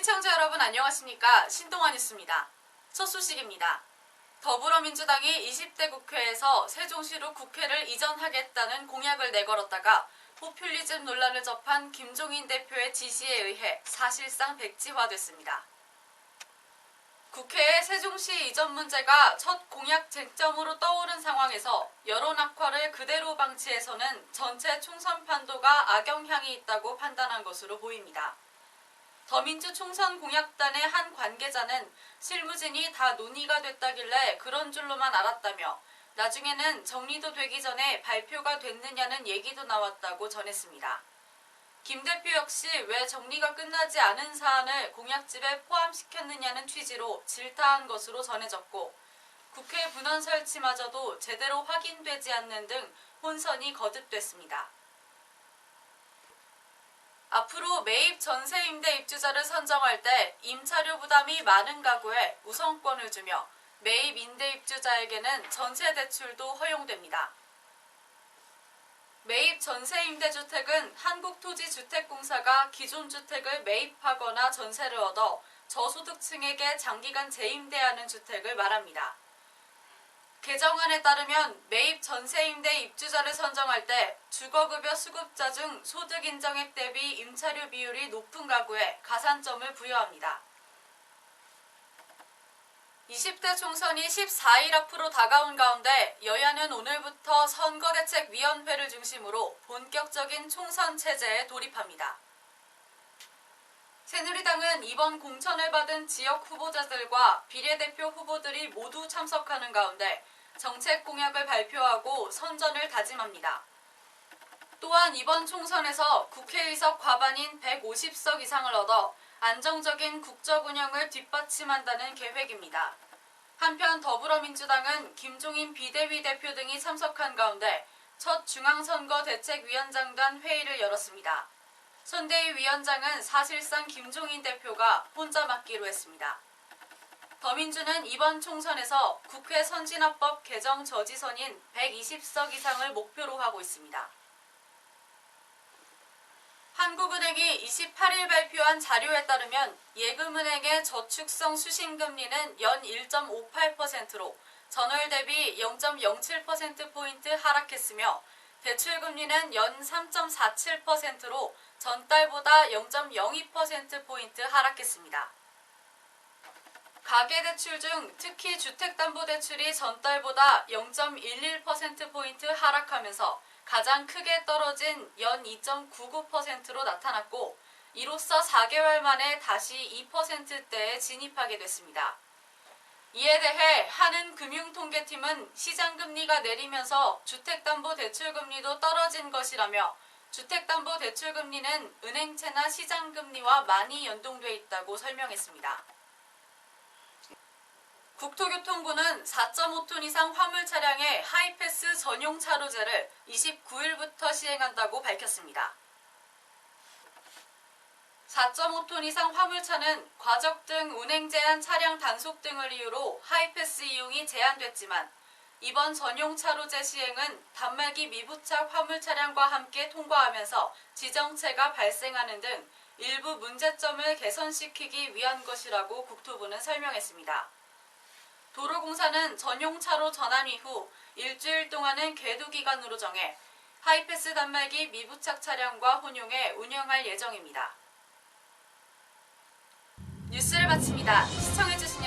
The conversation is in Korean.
시청자 여러분 안녕하십니까? 신동아 뉴스입니다. 첫 소식입니다. 더불어민주당이 20대 국회에서 세종시로 국회를 이전하겠다는 공약을 내걸었다가 포퓰리즘 논란을 접한 김종인 대표의 지시에 의해 사실상 백지화됐습니다. 국회의 세종시 이전 문제가 첫 공약 쟁점으로 떠오른 상황에서 여론 악화를 그대로 방치해서는 전체 총선 판도가 악영향이 있다고 판단한 것으로 보입니다. 더민주 총선 공약단의 한 관계자는 실무진이 다 논의가 됐다길래 그런 줄로만 알았다며 나중에는 정리도 되기 전에 발표가 됐느냐는 얘기도 나왔다고 전했습니다. 김 대표 역시 왜 정리가 끝나지 않은 사안을 공약집에 포함시켰느냐는 취지로 질타한 것으로 전해졌고 국회 분원 설치마저도 제대로 확인되지 않는 등 혼선이 거듭됐습니다. 앞으로 매입 전세 임대 입주자를 선정할 때 임차료 부담이 많은 가구에 우선권을 주며 매입 임대 입주자에게는 전세 대출도 허용됩니다. 매입 전세 임대주택은 한국토지주택공사가 기존 주택을 매입하거나 전세를 얻어 저소득층에게 장기간 재임대하는 주택을 말합니다. 개정안에 따르면 매입 전세임대 입주자를 선정할 때 주거급여 수급자 중 소득인정액 대비 임차료 비율이 높은 가구에 가산점을 부여합니다. 20대 총선이 14일 앞으로 다가온 가운데 여야는 오늘부터 선거대책위원회를 중심으로 본격적인 총선 체제에 돌입합니다. 새누리당은 이번 공천을 받은 지역 후보자들과 비례대표 후보들이 모두 참석하는 가운데 정책 공약을 발표하고 선전을 다짐합니다. 또한 이번 총선에서 국회의석 과반인 150석 이상을 얻어 안정적인 국정 운영을 뒷받침한다는 계획입니다. 한편 더불어민주당은 김종인 비대위 대표 등이 참석한 가운데 첫 중앙선거대책위원장단 회의를 열었습니다. 손대희 위원장은 사실상 김종인 대표가 혼자 맡기로 했습니다. 더민주는 이번 총선에서 국회 선진화법 개정 저지선인 120석 이상을 목표로 하고 있습니다. 한국은행이 28일 발표한 자료에 따르면 예금은행의 저축성 수신금리는 연 1.58%로 전월 대비 0.07%포인트 하락했으며 대출금리는 연 3.47%로 전달보다 0.02%포인트 하락했습니다. 가계대출 중 특히 주택담보대출이 전달보다 0.11%포인트 하락하면서 가장 크게 떨어진 연 2.99%로 나타났고 이로써 4개월 만에 다시 2%대에 진입하게 됐습니다. 이에 대해 한은금융통계팀은 시장금리가 내리면서 주택담보대출금리도 떨어진 것이라며 주택담보대출금리는 은행채나 시장금리와 많이 연동돼 있다고 설명했습니다. 국토교통부는 4.5톤 이상 화물 차량의 하이패스 전용 차로제를 29일부터 시행한다고 밝혔습니다. 4.5톤 이상 화물차는 과적 등 운행 제한 차량 단속 등을 이유로 하이패스 이용이 제한됐지만 이번 전용 차로제 시행은 단말기 미부착 화물 차량과 함께 통과하면서 지정체가 발생하는 등 일부 문제점을 개선시키기 위한 것이라고 국토부는 설명했습니다. 도로공사는 전용 차로 전환 이후 일주일 동안은 계도 기간으로 정해 하이패스 단말기 미부착 차량과 혼용해 운영할 예정입니다. 뉴스를 마칩니다. 시청해주신